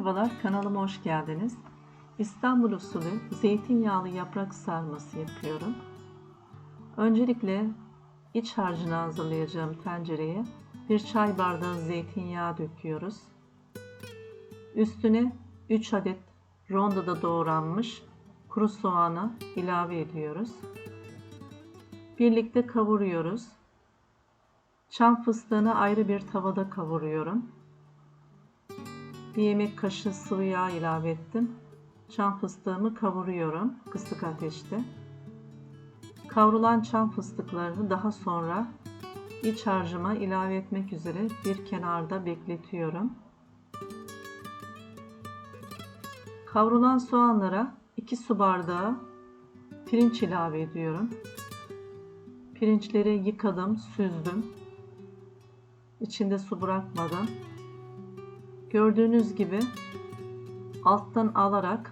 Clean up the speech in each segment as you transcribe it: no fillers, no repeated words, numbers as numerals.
Merhabalar, kanalıma hoş geldiniz. İstanbul usulü zeytinyağlı yaprak sarması yapıyorum. Öncelikle iç harcını hazırlayacağım tencereye bir çay bardağı zeytinyağı döküyoruz. Üstüne 3 adet rondoda doğranmış kuru soğanı ilave ediyoruz. Birlikte kavuruyoruz. Çam fıstığını ayrı bir tavada kavuruyorum. Bir yemek kaşığı sıvı yağ ilave ettim. Çam fıstığımı kavuruyorum kısık ateşte. Kavrulan çam fıstıklarını daha sonra iç harcıma ilave etmek üzere bir kenarda bekletiyorum. Kavrulan soğanlara 2 su bardağı pirinç ilave ediyorum. Pirinçleri yıkadım, süzdüm. İçinde su bırakmadım. Gördüğünüz gibi alttan alarak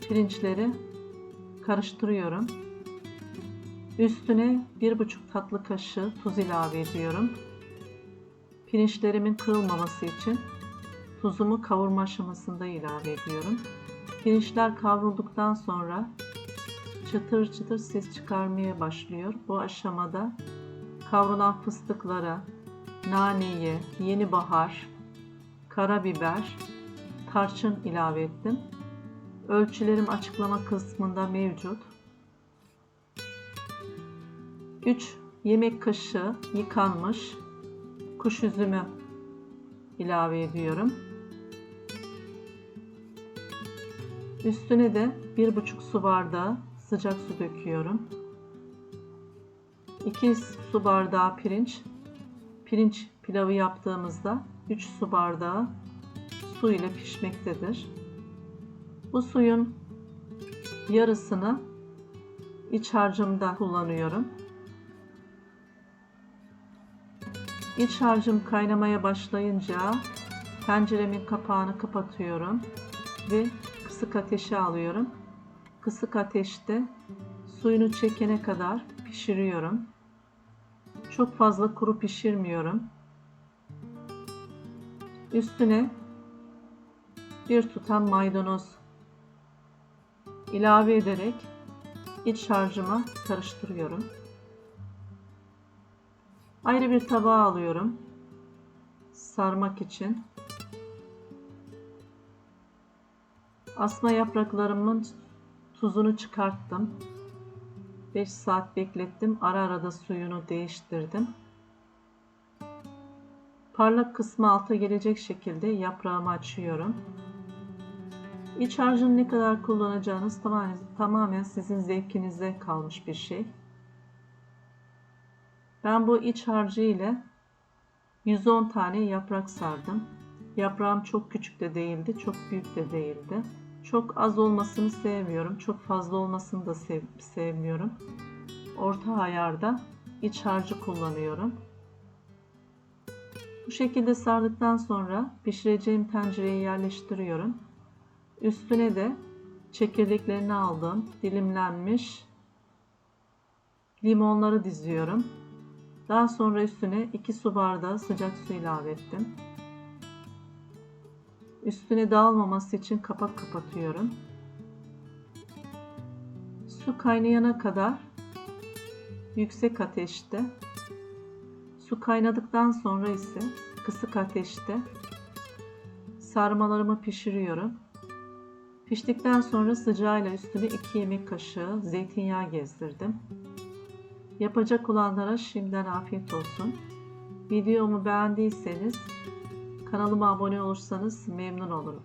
pirinçleri karıştırıyorum. Üstüne 1,5 tatlı kaşığı tuz ilave ediyorum. Pirinçlerimin kırılmaması için tuzumu kavurma aşamasında ilave ediyorum. Pirinçler kavrulduktan sonra çıtır çıtır ses çıkarmaya başlıyor. Bu aşamada kavrulan fıstıklara, naneyi, yeni bahar, karabiber, tarçın ilave ettim. Ölçülerim açıklama kısmında mevcut. 3 yemek kaşığı yıkanmış kuş üzümü ilave ediyorum. Üstüne de 1,5 su bardağı sıcak su döküyorum. 2 su bardağı pirinç pilavı yaptığımızda 3 su bardağı su ile pişmektedir. Bu suyun yarısını iç harcımda kullanıyorum. İç harcım kaynamaya başlayınca tenceremin kapağını kapatıyorum ve kısık ateşe alıyorum. Kısık ateşte suyunu çekene kadar pişiriyorum. Çok fazla kuru pişirmiyorum. Üstüne bir tutam maydanoz ilave ederek iç harcıma karıştırıyorum. Ayrı bir tabağa alıyorum sarmak için. Asma yapraklarımın tuzunu çıkarttım. 5 saat beklettim. Ara ara da suyunu değiştirdim. Parlak kısmı alta gelecek şekilde yaprağımı açıyorum. İç harcını ne kadar kullanacağınız tamamen sizin zevkinize kalmış bir şey. Ben bu iç harcı ile 110 tane yaprak sardım. Yaprağım çok küçük de değildi, çok büyük de değildi. Çok az olmasını sevmiyorum, çok fazla olmasını da sevmiyorum. Orta ayarda iç harcı kullanıyorum. Bu şekilde sardıktan sonra pişireceğim tencereye yerleştiriyorum. Üstüne de çekirdeklerini aldığım dilimlenmiş limonları diziyorum. Daha sonra üstüne 2 su bardağı sıcak su ilave ettim. Üstüne dağılmaması için kapak kapatıyorum. Su kaynayana kadar yüksek ateşte, su kaynadıktan sonra ise kısık ateşte sarmalarımı pişiriyorum. Piştikten sonra sıcağıyla üstüne 2 yemek kaşığı zeytinyağı gezdirdim. Yapacak olanlara şimdiden afiyet olsun. Videomu beğendiyseniz kanalıma abone olursanız memnun olurum.